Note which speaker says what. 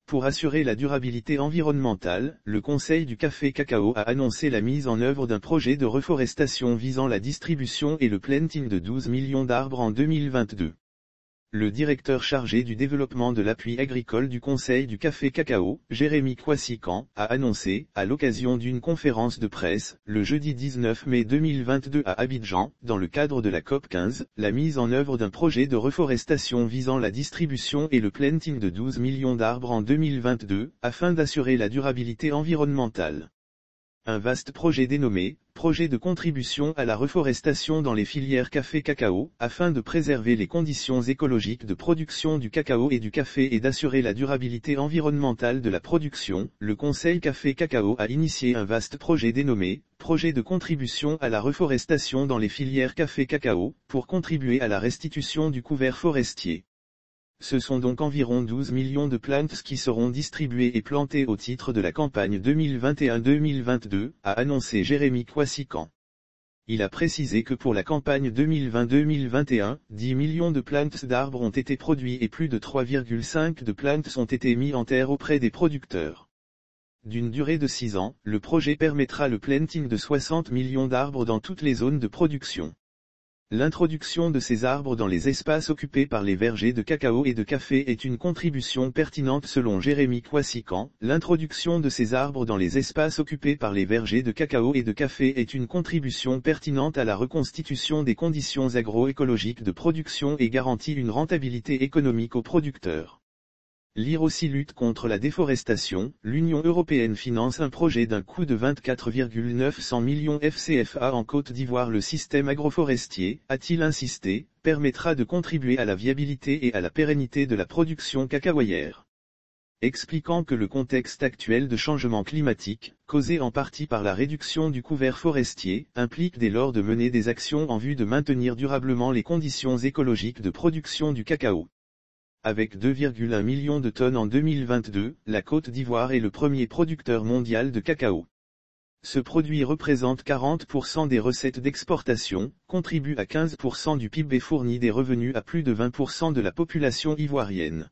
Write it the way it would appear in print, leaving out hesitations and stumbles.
Speaker 1: Pour assurer la durabilité environnementale, le Conseil du café cacao a annoncé la mise en œuvre d'un projet de reforestation visant la distribution et le planting de 12 millions d'arbres en 2022. Le directeur chargé du développement de l'appui agricole du Conseil du café cacao, Jérémy Kouassikan, a annoncé, à l'occasion d'une conférence de presse, le jeudi 19 mai 2022 à Abidjan, dans le cadre de la COP 15, la mise en œuvre d'un projet de reforestation visant la distribution et le planting de 12 millions d'arbres en 2022, afin d'assurer la durabilité environnementale. Un vaste projet dénommé « Projet de contribution à la reforestation dans les filières café-cacao » afin de préserver les conditions écologiques de production du cacao et du café et d'assurer la durabilité environnementale de la production, le Conseil café-cacao a initié un vaste projet dénommé « Projet de contribution à la reforestation dans les filières café-cacao » pour contribuer à la restitution du couvert forestier. Ce sont donc environ 12 millions de plantes qui seront distribuées et plantées au titre de la campagne 2021-2022, a annoncé Jérémy Kouassikan. Il a précisé que pour la campagne 2020-2021, 10 millions de plantes d'arbres ont été produits et plus de 3,5 de plantes ont été mis en terre auprès des producteurs. D'une durée de 6 ans, le projet permettra le planting de 60 millions d'arbres dans toutes les zones de production. L'introduction de ces arbres dans les espaces occupés par les vergers de cacao et de café est une contribution pertinente selon Jérémy Kouassikan. L'introduction de ces arbres dans les espaces occupés par les vergers de cacao et de café est une contribution pertinente à la reconstitution des conditions agroécologiques de production et garantit une rentabilité économique aux producteurs. Lire aussi lutte contre la déforestation, l'Union européenne finance un projet d'un coût de 24,900 millions FCFA en Côte d'Ivoire. Le système agroforestier, a-t-il insisté, permettra de contribuer à la viabilité et à la pérennité de la production cacaoyère. Expliquant que le contexte actuel de changement climatique, causé en partie par la réduction du couvert forestier, implique dès lors de mener des actions en vue de maintenir durablement les conditions écologiques de production du cacao. Avec 2,1 millions de tonnes en 2022, la Côte d'Ivoire est le premier producteur mondial de cacao. Ce produit représente 40% des recettes d'exportation, contribue à 15% du PIB et fournit des revenus à plus de 20% de la population ivoirienne.